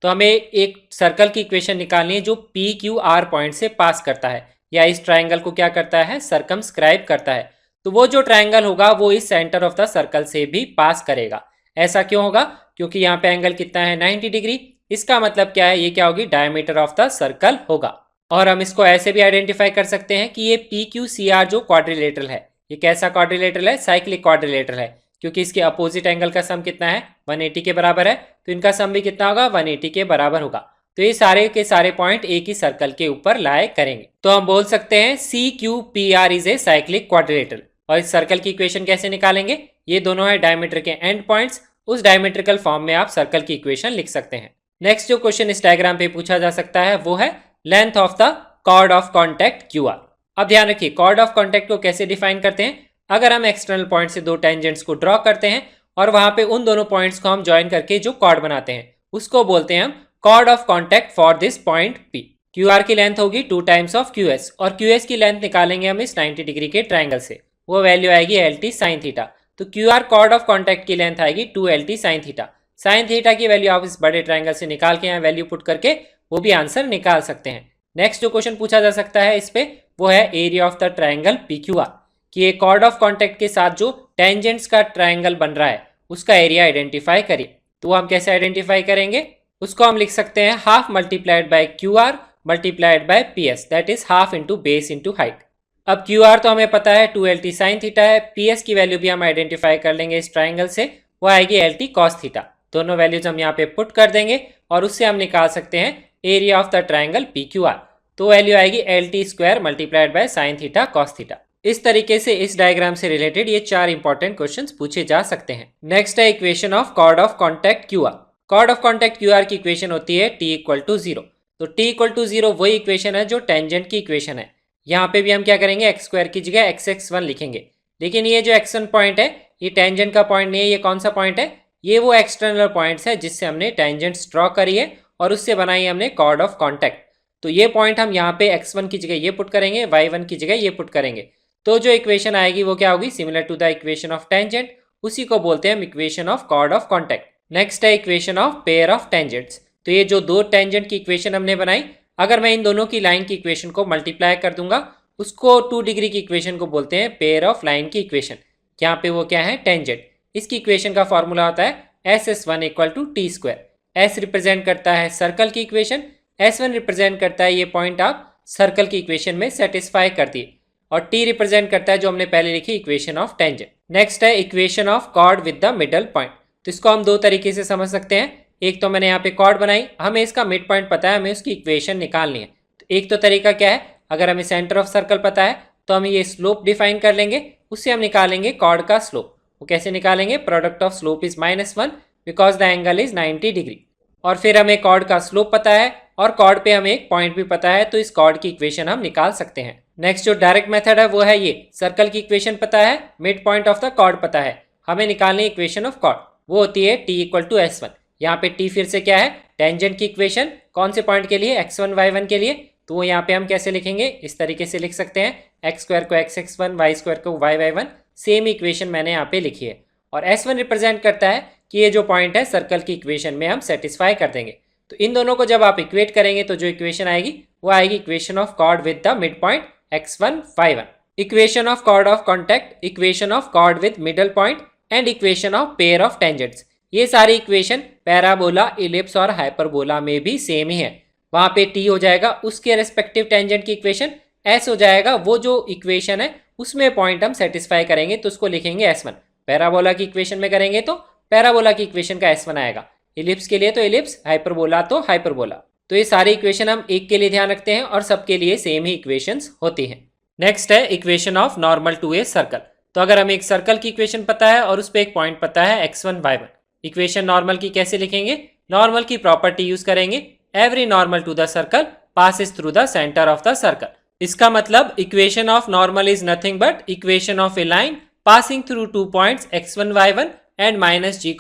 तो हमें एक सर्कल की इक्वेशन निकालनी है जो PQR पॉइंट से पास करता है या इस ट्राइंगल को क्या करता है सर्कमस्क्राइब करता है। तो वो जो ट्राइंगल होगा वो इस सेंटर ऑफ द सर्कल से भी पास करेगा। ऐसा क्यों होगा, क्योंकि यहाँ पे एंगल कितना है 90 डिग्री। इसका मतलब क्या है, ये क्या होगी डायमीटर ऑफ द सर्कल होगा। और हम इसको ऐसे भी आइडेंटिफाई कर सकते हैं कि ये PQCR जो क्वाड्रिलेटरल है, ये कैसा क्वाड्रिलेटरल है, साइक्लिक क्वाड्रिलेटरल है, क्योंकि इसके अपोजिट एंगल का सम कितना है 180 के बराबर है, तो इनका सम भी कितना होगा 180 के बराबर होगा। तो ये सारे के सारे पॉइंट एक ही सर्कल के ऊपर लाए करेंगे। तो हम बोल सकते हैं CQPR is a cyclic quadrilateral. और इस सर्कल की इक्वेशन कैसे निकालेंगे, ये दोनों है डायमीटर के एंड पॉइंट्स, उस डायमीट्रिकल फॉर्म में आप सर्कल की इक्वेशन लिख सकते हैं। नेक्स्ट जो क्वेश्चन इस डायग्राम पे पूछा जा सकता है वो है length of the chord of contact QR। अब ध्यान रखिए कॉर्ड ऑफ कॉन्टैक्ट को कैसे डिफाइन करते हैं, अगर हम एक्सटर्नल पॉइंट से दो टेंजेंट्स को ड्रॉ करते हैं और वहां पे उन दोनों पॉइंट्स को हम ज्वाइन करके जो कॉर्ड बनाते हैं उसको बोलते हैं हम chord of contact for this point P। QR की लेंथ होगी 2 टाइम्स ऑफ QS और QS की लेंथ निकालेंगे हम इस 90 डिग्री के ट्राइंगल से, वो वैल्यू आएगी LT sin थीटा। तो QR कॉर्ड ऑफ कॉन्टैक्ट की लेंथ आएगी 2LT sin theta. sin theta की वैल्यू आप इस बड़े ट्राइंगल से निकाल के यहाँ वैल्यू पुट करके वो भी आंसर निकाल सकते हैं। नेक्स्ट जो क्वेश्चन पूछा जा सकता है इस पे वो है area of the triangle PQR, कि एक कॉर्ड ऑफ कॉन्टैक्ट के साथ जो टेंजेंट्स का ट्राइंगल बन रहा है उसका एरिया आइडेंटिफाई करिए। तो हम कैसे आइडेंटिफाई करेंगे, उसको हम लिख सकते हैं half multiplied by QR multiplied by PS, that is half into base into height. अब QR तो हमें पता है 2LT sin थीटा है, PS की वैल्यू भी हम आइडेंटिफाई कर लेंगे इस ट्राइंगल से, वो आएगी LT cos थीटा। दोनों वैल्यूज हम यहाँ पे पुट कर देंगे और उससे हम निकाल सकते हैं area of the triangle PQR। तो वैल्यू आएगी LT square multiplied by sin theta cos theta. इस तरीके से इस डायग्राम से रिलेटेड ये 4 इंपॉर्टेंट क्वेश्चंस पूछे जा सकते हैं। नेक्स्ट है equation of chord of contact QR। Chord of contact QR की इक्वेशन होती है T इक्वल टू 0। तो T इक्वल टू 0 वही इक्वेशन है जो टेंजेंट की इक्वेशन है। यहाँ पे भी हम क्या करेंगे x स्क्वायर की जगह xx1 लिखेंगे, लेकिन ये जो x1 पॉइंट है ये टेंजेंट का पॉइंट नहीं है, ये कौन सा पॉइंट है, ये वो एक्सटर्नल पॉइंट्स है जिससे हमने टेंजेंट्स ड्रॉ करी है और उससे बनाई हमने कॉर्ड ऑफ कॉन्टैक्ट। तो ये पॉइंट हम यहाँ पे x1 की जगह ये पुट करेंगे, y1 की जगह ये पुट करेंगे, तो जो इक्वेशन आएगी वो क्या होगी, similar to the equation of tangent, उसी को बोलते हैं हम equation of chord of contact. Next है equation of pair of tangents. तो ये जो दो टेंजेंट की इक्वेशन हमने बनाई, अगर मैं इन दोनों की लाइन की इक्वेशन को मल्टीप्लाई कर दूंगा, उसको 2 डिग्री की इक्वेशन को बोलते हैं पेयर ऑफ लाइन की इक्वेशन। यहाँ पे वो क्या है, टेंजेंट। इसकी इक्वेशन का फॉर्मूला होता है SS1 equal to t square. S represent करता है सर्कल की इक्वेशन, S1 रिप्रेजेंट करता है ये पॉइंट आप सर्कल की इक्वेशन में सेटिस्फाई कर दिए, और T रिप्रेजेंट करता है जो हमने पहले लिखी इक्वेशन ऑफ टेंजेंट। नेक्स्ट है equation of chord with the middle point. तो इसको हम दो तरीके से समझ सकते हैं। एक तो मैंने यहाँ पे कॉर्ड बनाई, हमें इसका मिड पॉइंट पता है, हमें उसकी इक्वेशन निकालनी है। तो एक तो तरीका क्या है, अगर हमें सेंटर ऑफ सर्कल पता है तो हम ये स्लोप डिफाइन कर लेंगे, उससे हम निकालेंगे कॉर्ड का स्लोप। वो कैसे निकालेंगे, product of slope is -1 because the angle is 90 degree. और फिर हमें कॉर्ड का स्लोप पता है और कॉर्ड पे हमें एक पॉइंट भी पता है, तो इस कॉर्ड की इक्वेशन हम निकाल सकते हैं। नेक्स्ट जो डायरेक्ट मेथड है वो है ये, सर्कल की इक्वेशन पता है, mid point of the chord पता है, हमें निकालनी इक्वेशन ऑफ कॉर्ड, वो होती है T इक्वल टू S1। यहाँ पे T फिर से क्या है, टेंजेंट की इक्वेशन, कौन से पॉइंट के लिए, x1 y1 के लिए। तो वो यहाँ पे हम कैसे लिखेंगे, इस तरीके से लिख सकते हैं, x स्क्वायर को xx1 y स्क्वायर को y y1, सेम इक्वेशन मैंने यहाँ पे लिखी है। और S1 रिप्रेजेंट करता है कि ये जो पॉइंट है सर्कल की इक्वेशन में हम सेटिस्फाई कर देंगे। तो इन दोनों को जब आप इक्वेट करेंगे तो जो इक्वेशन आएगी वो आएगी equation of chord with the mid point x1 y1, equation of chord of contact, equation of chord with middle point and equation of pair of tangents. ये सारी इक्वेशन पैराबोला, इलिप्स और hyperbola में भी same ही है। वहां पे T हो जाएगा उसके रेस्पेक्टिव टेंजेंट की इक्वेशन, S हो जाएगा वो जो इक्वेशन है उसमें पॉइंट हम सेटिस्फाई करेंगे, तो उसको लिखेंगे S1। पैराबोला की इक्वेशन में करेंगे तो पैराबोला की इक्वेशन का S1 आएगा, इलिप्स के लिए तो इलिप्स, हाइपरबोला तो हाइपरबोला। तो ये सारी इक्वेशन हम एक के लिए ध्यान रखते हैं और सबके लिए सेम ही इक्वेशंस होती हैं। नेक्स्ट है equation of normal to a circle. तो अगर हमें एक सर्कल की इक्वेशन पता है और उस पर एक पॉइंट पता है x1 y1, इक्वेशन नॉर्मल की कैसे लिखेंगे, नॉर्मल की प्रॉपर्टी यूज करेंगे, every normal to the circle passes through the centre of the circle. इसका मतलब equation of normal is nothing but equation of a line passing through 2 points x1 y1 and -g,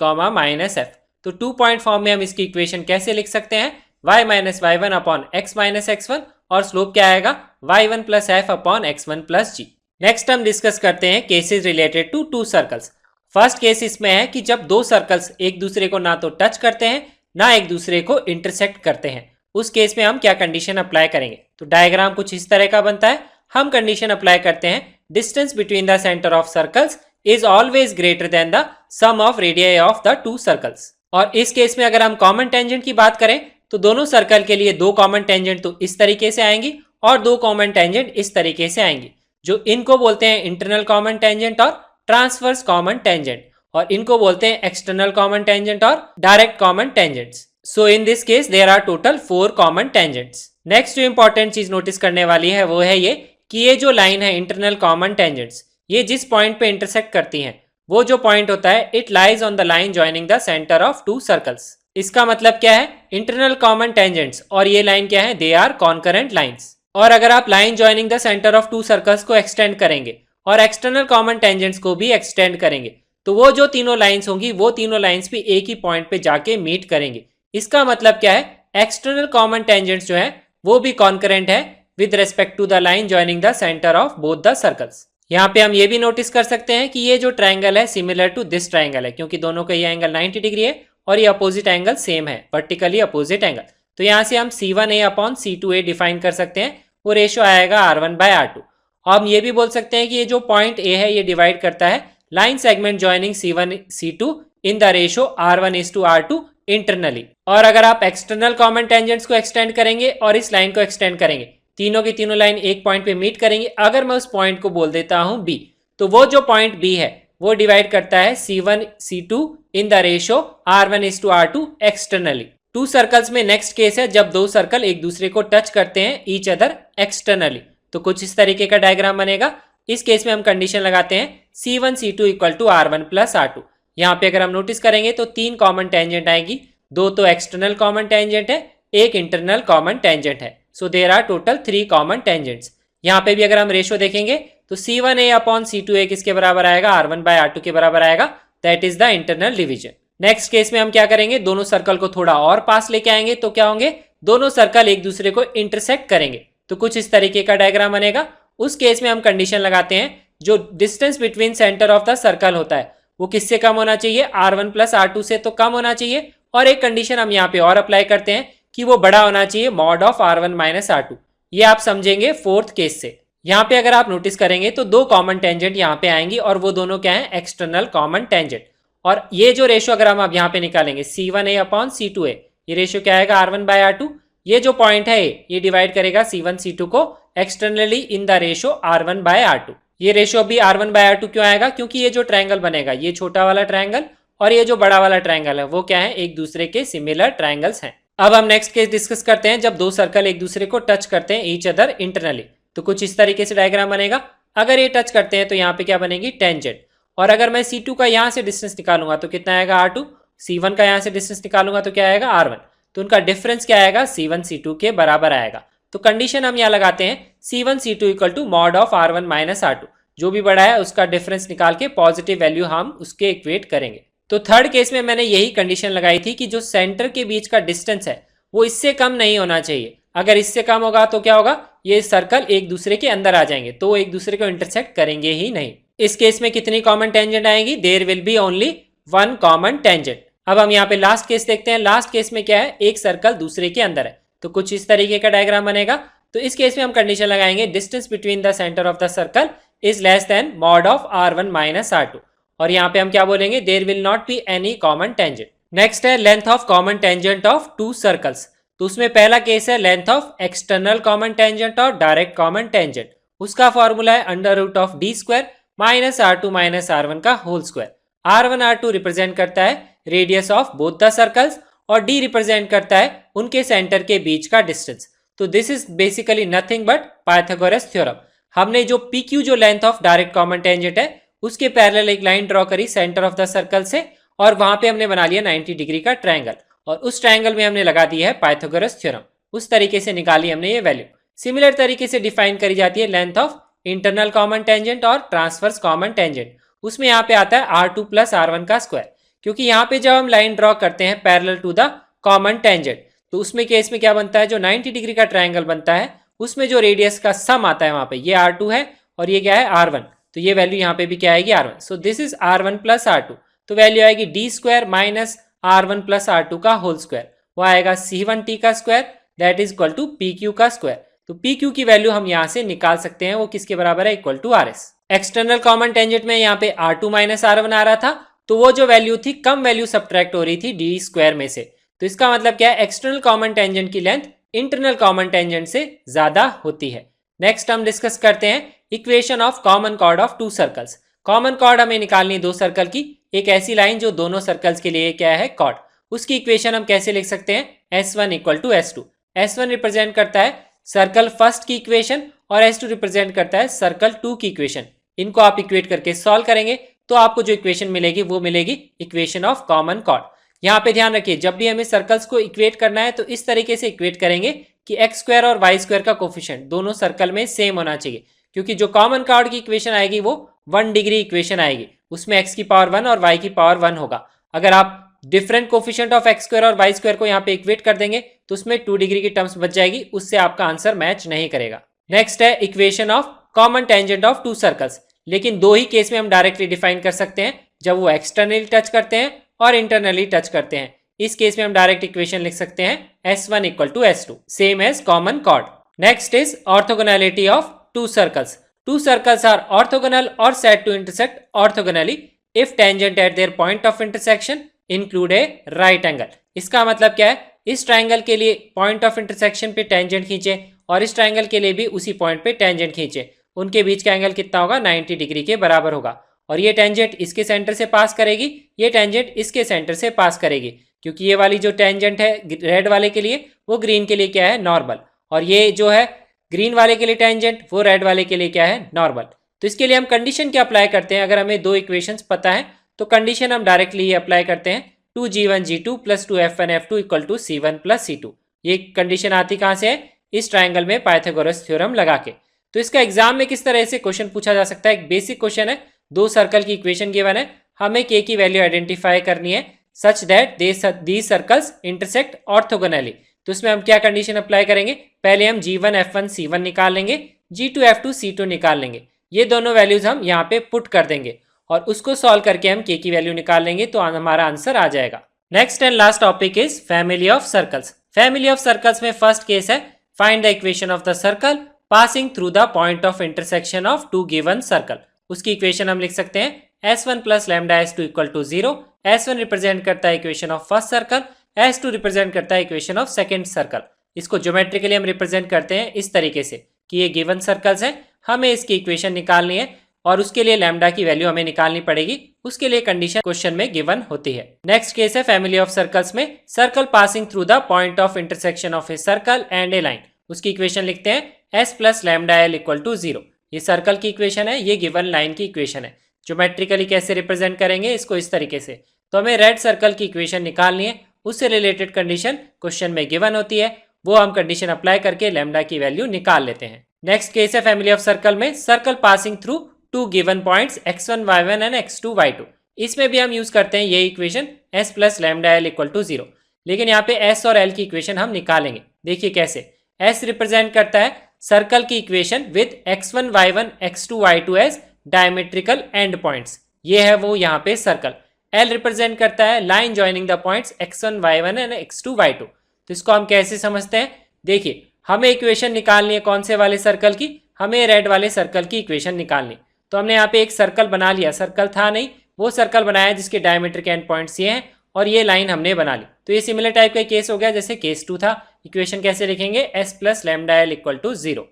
-f। तो 2 point form में हम इसकी equation कैसे लिख सकते हैं, y minus y1 upon x minus x1, और स्लोप क्या आएगा y1 plus f upon x1 plus g। Next हम डिस्कस करते हैं cases related to 2 circles. First case इसमें है कि जब दो सर्कल्स एक दूसरे को ना तो टच करते हैं ना एक दूसरे को इंटरसेक्ट करते हैं, उस केस में हम क्या कंडीशन अप्लाई करेंगे। तो डायग्राम कुछ इस तरह का बनता है। हम कंडीशन अप्लाई करते हैं, distance between the centre of circles is always greater than the sum of radii of the 2 circles. और इस केस में अगर हम कॉमन टेंजेंट की बात करें तो दोनों सर्कल के लिए 2 कॉमन टेंजेंट तो इस तरीके से आएंगी और 2 कॉमन टेंजेंट इस तरीके से आएंगी, जो इनको बोलते हैं इंटरनल कॉमन टेंजेंट और ट्रांसवर्स कॉमन टेंजेंट, और इनको बोलते हैं एक्सटर्नल कॉमन टेंजेंट और direct common tangents. So in this case there are total 4 common tangents. Next जो इंपॉर्टेंट चीज नोटिस करने वाली है वो है ये कि ये जो लाइन है इंटरनल कॉमन टेंजेंट्स, ये जिस पॉइंट पे इंटरसेक्ट करती हैं वो जो पॉइंट होता है it lies on the line joining the centre of 2 circles. इसका मतलब क्या है, इंटरनल कॉमन टेंजेंट्स और ये लाइन क्या है, दे आर कॉन्करेंट लाइंस। और अगर आप line joining the centre of 2 circles को एक्सटेंड करेंगे और एक्सटर्नल कॉमन टेंजेंट्स को भी एक्सटेंड करेंगे तो वो जो तीनों लाइंस होंगी वो तीनों लाइंस भी एक ही पॉइंट पे जाके मीट करेंगे। इसका मतलब क्या है, एक्सटर्नल कॉमन टेंजेंट्स जो है वो भी कॉन्करेंट है with respect to the line joining the centre of both the circles. यहाँ पे हम ये भी नोटिस कर सकते हैं कि ये जो ट्रायंगल है सिमिलर टू दिस ट्रायंगल है, क्योंकि दोनों का ये एंगल 90 डिग्री है और ये अपोजिट एंगल सेम है, वर्टिकली अपोजिट एंगल। तो यहाँ से हम C1a अपॉन C2a डिफाइन कर सकते हैं, वो रेशो आएगा R1/R2। और हम ये भी बोल सकते हैं कि ये जो पॉइंट A है ये डिवाइड करता है line segment joining C1 C2 in the ratio R1:R2 internally. और अगर आप एक्सटर्नल कॉमन टेंजेंट्स को एक्सटेंड करेंगे और इस लाइन को एक्सटेंड करेंगे, तीनों की तीनों लाइन एक पॉइंट पे मीट करेंगे। अगर मैं उस पॉइंट को बोल देता हूं B, तो वो जो पॉइंट B है वो डिवाइड करता है C1 C2 in the ratio R1:R2 externally. 2 circles में नेक्स्ट केस है जब 2 सर्कल एक दूसरे को टच करते हैं ईच अदर एक्सटर्नली। तो कुछ इस तरीके का डायग्राम बनेगा। इस केस में हम कंडीशन लगाते हैं C1 C2 equal to R1+R2। यहाँ पे अगर हम नोटिस करेंगे तो 3 कॉमन टेंजेंट आएगी, 2 तो एक्सटर्नल कॉमन टेंजेंट है, एक इंटरनल कॉमन टेंजेंट है। So there are total 3 common tangents. यहाँ पे भी अगर हम रेशो देखेंगे तो C1a अपॉन C2a किसके बराबर आएगा, R1/R2 के बराबर आएगा, that is the internal division. Next case में हम क्या करेंगे, दोनों सर्कल को थोड़ा और पास लेके आएंगे तो क्या होंगे, दोनों सर्कल एक दूसरे को इंटरसेक्ट करेंगे। तो कुछ इस तरीके का डायग्राम बनेगा। उस केस में हम कंडीशन लगाते हैं, जो distance between centre of the circle होता है वो किससे कम होना चाहिए, R1 प्लस R2 से तो कम होना चाहिए। और एक कंडीशन हम यहाँ पे और अप्लाई करते हैं कि वो बड़ा होना चाहिए mod of R1 minus R2। ये आप समझेंगे फोर्थ केस से। यहाँ पे अगर आप नोटिस करेंगे तो दो कॉमन टेंजेंट यहाँ पे आएंगी और वो दोनों क्या है, एक्सटर्नल कॉमन टेंजेंट। और ये जो रेशियो अगर हम अब यहाँ पे निकालेंगे C1A अपॉन C2A, ये रेशियो क्या आएगा, R1 बाय R2। ये जो पॉइंट है ये डिवाइड करेगा C1 C2 को externally in the ratio R1 by R2। ये रेशियो भी R1 बाय R2 क्यों आएगा, क्योंकि ये जो ट्रायंगल बनेगा, ये छोटा वाला ट्रायंगल और ये जो बड़ा वाला ट्रायंगल है वो क्या है, एक दूसरे के सिमिलर ट्रायंगल्स हैं। अब हम नेक्स्ट केस डिस्कस करते हैं, जब दो सर्कल एक दूसरे को टच करते हैं ईच अदर इंटरनली। तो कुछ इस तरीके से डायग्राम बनेगा। अगर ये टच करते हैं तो यहाँ पे क्या बनेगी, टेंजेंट। और अगर मैं C2 का यहाँ से डिस्टेंस निकालूंगा तो कितना आएगा, R2। C1 का यहाँ से डिस्टेंस निकालूंगा तो क्या आएगा, R1। तो उनका डिफरेंस क्या आएगा, C1 C2 के बराबर आएगा। तो कंडीशन हम यहाँ लगाते हैं C1 C2 equal to mod of R1 minus R2। जो भी बड़ा है उसका डिफरेंस निकाल के पॉजिटिव वैल्यू हम उसके इक्वेट करेंगे। तो थर्ड केस में मैंने यही कंडीशन लगाई थी कि जो सेंटर के बीच का डिस्टेंस है वो इससे कम नहीं होना चाहिए। अगर इससे कम होगा तो क्या होगा, ये सर्कल एक दूसरे के अंदर आ जाएंगे तो वो एक दूसरे को इंटरसेक्ट करेंगे ही नहीं। इस केस में कितनी कॉमन टेंजेंट आएगी, there will be only one common tangent. अब हम यहाँ पे लास्ट केस देखते हैं। लास्ट केस में क्या है, एक सर्कल दूसरे के अंदर है। तो कुछ इस तरीके का डायग्राम बनेगा। तो इस केस में हम कंडीशन लगाएंगे, distance between the centre of the circle is less than mod of R1 minus R2। और यहाँ पे हम क्या बोलेंगे, there will not be any common tangent. Next है length of common tangent of two circles. तो उसमें पहला केस है length of external common tangent और डायरेक्ट कॉमन टेंजेंट। उसका फॉर्मूला है under root of D square minus R2 minus R1 का whole square. R1 R2 represent करता है radius of both the circles और D रिप्रेजेंट करता है उनके सेंटर के बीच का डिस्टेंस। तो this is basically nothing but Pythagoras theorem. हमने जो PQ जो length of direct common tangent है उसके पैरेलल एक लाइन ड्रॉ करी सेंटर ऑफ द सर्कल से और वहां पे हमने बना लिया 90 डिग्री का ट्रायंगल और उस ट्रायंगल में हमने लगा दी है पाइथागोरस थ्योरम। उस तरीके से निकाली हमने ये वैल्यू। सिमिलर तरीके से डिफाइन करी जाती है length of internal common tangent और ट्रांसवर्स कॉमन टेंजेंट। उसमें यहाँ पे आता है R2 प्लस R1 का स्क्वायर, क्योंकि यहाँ पे जब हम लाइन ड्रॉ करते हैं parallel to the common tangent तो उसमें केस में क्या बनता है, जो 90 डिग्री का ट्रायंगल बनता है उसमें जो रेडियस का सम आता है वहां पे ये R2 है और ये क्या है R1। तो ये वैल्यू यहाँ पे भी क्या आएगी, R1। So this is R1 plus R2। तो वैल्यू आएगी D square minus R1 plus R2 का होल स्क्वायर। वो आएगा C1T का square that is equal to PQ का स्क्वायर। तो PQ की वैल्यू हम यहाँ से निकाल सकते हैं, वो किसके बराबर है, equal to RS। External common tangent में यहाँ पे R2 माइनस R1 आ रहा था तो वो जो वैल्यू थी कम वैल्यू सब्ट्रैक्ट हो रही थी D स्क्वायर में से। तो इसका मतलब क्या है, एक्सटर्नल कॉमन टेंजेंट की लेंथ इंटरनल कॉमन टेंजेंट से ज्यादा होती है। नेक्स्ट हम डिस्कस करते हैं equation of common chord of two circles. Common chord हमें निकालनी है दो सर्कल की, एक ऐसी लाइन जो दोनों सर्कल्स के लिए क्या है, कॉर्ड। उसकी इक्वेशन हम कैसे लिख सकते हैं, S1 equal to S2। S1 represent करता है सर्कल फर्स्ट की इक्वेशन और S2 रिप्रेजेंट करता है सर्कल 2 की इक्वेशन। इनको आप इक्वेट करके सॉल्व करेंगे तो आपको जो इक्वेशन मिलेगी वो मिलेगी इक्वेशन ऑफ कॉमन कॉर्ड। यहाँ पे ध्यान रखिए, जब भी हमें सर्कल्स को इक्वेट करना है तो इस तरीके से इक्वेट करेंगे कि एक्स स्क्वायर और वाई स्क्वायर का कोफिशिएंट दोनों सर्कल में सेम होना चाहिए, क्योंकि जो कॉमन कॉर्ड की इक्वेशन आएगी वो 1 डिग्री इक्वेशन आएगी, उसमें एक्स की पावर 1 और वाई की पावर 1 होगा। अगर आप different coefficient of x square और वाई स्क्वायर को यहाँ पे इक्वेट कर देंगे तो उसमें 2 डिग्री की टर्म्स बच जाएगी, उससे आपका आंसर मैच नहीं करेगा। नेक्स्ट है equation of common tangent of two circles. लेकिन दो ही केस में हम डायरेक्टली डिफाइन कर सकते हैं, जब वो एक्सटर्नली टच करते हैं और इंटरनली टच करते हैं। इस केस में हम डायरेक्ट इक्वेशन लिख सकते हैं S1 equal to S2 same as common chord. Next is orthogonality of two circles. Two circles are orthogonal और said to intersect orthogonally if tangent at their point of intersection include a right angle. इसका मतलब क्या है, इस triangle के लिए point of intersection पे tangent खींचे और इस ट्राइंगल के लिए भी उसी पॉइंट पे टेंजेंट खींचे, उनके बीच का एंगल कितना होगा, 90 डिग्री के बराबर होगा। और ये टेंजेंट इसके सेंटर से पास करेगी, ये टेंजेंट इसके सेंटर से पास करेगी, क्योंकि ये वाली जो टेंजेंट है रेड वाले के लिए वो ग्रीन के लिए क्या है, नॉर्मल, और ये जो है ग्रीन वाले के लिए टेंजेंट वो रेड वाले के लिए क्या है, नॉर्मल। तो इसके लिए हम कंडीशन क्या अप्लाई करते हैं, अगर हमें दो इक्वेशंस पता है तो कंडीशन हम डायरेक्टली ये अप्लाई करते हैं 2g1g2 plus 2f1f2 equal to c1 plus c2। ये कंडीशन आती कहाँ से है, इस ट्राइंगल में पाइथागोरस थ्योरम लगा के। तो इसका एग्जाम में किस तरह से क्वेश्चन पूछा जा सकता है, एक बेसिक क्वेश्चन है, दो सर्कल की इक्वेशन गिवन है, हमें k की वैल्यू आइडेंटिफाई करनी है, such that these circles intersect orthogonally. तो उसमें हम क्या कंडीशन अप्लाई करेंगे, पहले हम G1 F1 C1 निकाल लेंगे, G2 F2 C2 निकाल लेंगे, ये दोनों वैल्यूज हम यहाँ पे पुट कर देंगे और उसको सॉल्व करके हम k की वैल्यू निकाल लेंगे तो हमारा आंसर आ जाएगा। Next and last topic is family of circles. Family of circles में फर्स्ट केस है find the equation of the circle passing through the point of intersection of two given circle. उसकी इक्वेशन हम लिख सकते हैं S1 plus lambda S2 equal to 0। S1 represent करता है equation of first circle, S2 represent करता है इक्वेशन ऑफ सेकेंड सर्कल। इसको ज्योमेट्रिकली हम रिप्रेजेंट करते हैं इस तरीके से कि ये गिवन सर्कल्स हैं, हमें इसकी इक्वेशन निकालनी है और उसके लिए लैम्डा की वैल्यू हमें निकालनी पड़ेगी, उसके लिए कंडीशन क्वेश्चन में गिवन होती है। नेक्स्ट केस है फैमिली ऑफ सर्कल्स में circle passing through the point of intersection of a circle and a line. उसकी इक्वेशन लिखते हैं S plus lambda L equal to 0। ये सर्कल की इक्वेशन है, ये गिवन लाइन की इक्वेशन है। ज्योमेट्रिकली कैसे रिप्रेजेंट करेंगे इसको, इस तरीके से। तो हमें रेड सर्कल की इक्वेशन निकालनी है, उससे रिलेटेड कंडीशन क्वेश्चन में गिवन होती है, वो हम कंडीशन अप्लाई करके लैम्डा की वैल्यू निकाल लेते हैं। नेक्स्ट केस है फैमिली ऑफ सर्कल में circle passing through two given points x1 y1 and x2 y2। इसमें भी हम यूज करते हैं ये equation S plus lambda L equal to 0, लेकिन यहाँ पे S और L की इक्वेशन हम निकालेंगे। देखिए कैसे, S रिप्रेजेंट करता है सर्कल की equation with x1 y1 x2 y2 as diametrical end points, ये है वो यहाँ पे सर्कल। L रिप्रेजेंट करता है line joining the points x1 y1 and x2 y2। तो इसको हम कैसे समझते हैं, देखिए हमें इक्वेशन निकालनी है कौन से वाले सर्कल की, हमें रेड वाले सर्कल की इक्वेशन निकालनी। तो हमने यहाँ पे एक सर्कल बना लिया, सर्कल था नहीं, वो सर्कल बनाया जिसके डायमीटर के एंड पॉइंट्स ये हैं और ये लाइन हमने बना ली। तो ये सिमिलर टाइप का केस हो गया जैसे केस 2 था। इक्वेशन कैसे लिखेंगे, S plus lambda L equal to 0।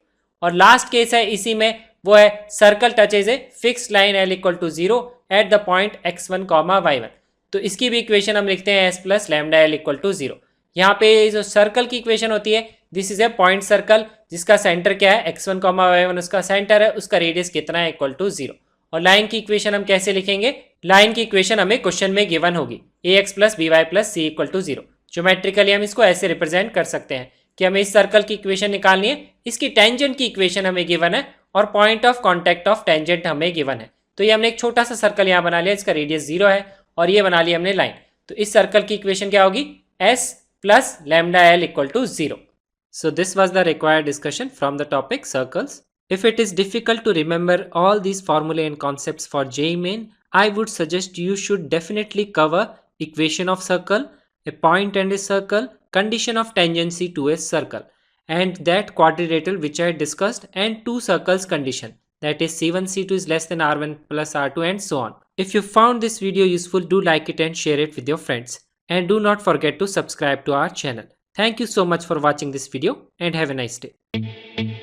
और लास्ट केस है इसी में, वो है circle touches a fix line L equal to 0 at the point x1 y1। तो इसकी भी इक्वेशन हम लिखते हैं S plus lambda L equal to 0। यहाँ पे जो सर्कल की इक्वेशन होती है, this is a point circle जिसका सेंटर क्या है x1 y1, उसका सेंटर है, उसका रेडियस कितना है इक्वल टू 0। और लाइन की इक्वेशन हम कैसे लिखेंगे, लाइन की इक्वेशन हमें क्वेश्चन में गिवन होगी ax plus by plus c equal to 0। Geometrically हम इसको ऐसे रिप्रेजेंट कर सकते हैं कि हमें इस सर्कल की इक्वेशन निकालनी है, इसकी टेंजेंट की इक्वेशन हमें गिवन है और point of contact of tangent हमें गिवन है। तो ये हमने एक छोटा सा सर्कल यहाँ बना लिया, इसका रेडियस 0 है और ये बना लिया हमने लाइन। तो इस सर्कल की इक्वेशन क्या होगी, S plus lambda L equal to 0। So this was the required discussion from the topic circles. If it is difficult to remember all these formulae and concepts for JEE Main, I would suggest you should definitely cover equation of circle, a point and a circle, condition of tangency to a circle, and that quadrilateral which I discussed, and two circles condition, that is C1 C2 is less than R1 plus R2 and so on. If you found this video useful, do like it and share it with your friends, and do not forget to subscribe to our channel. Thank you so much for watching this video and have a nice day.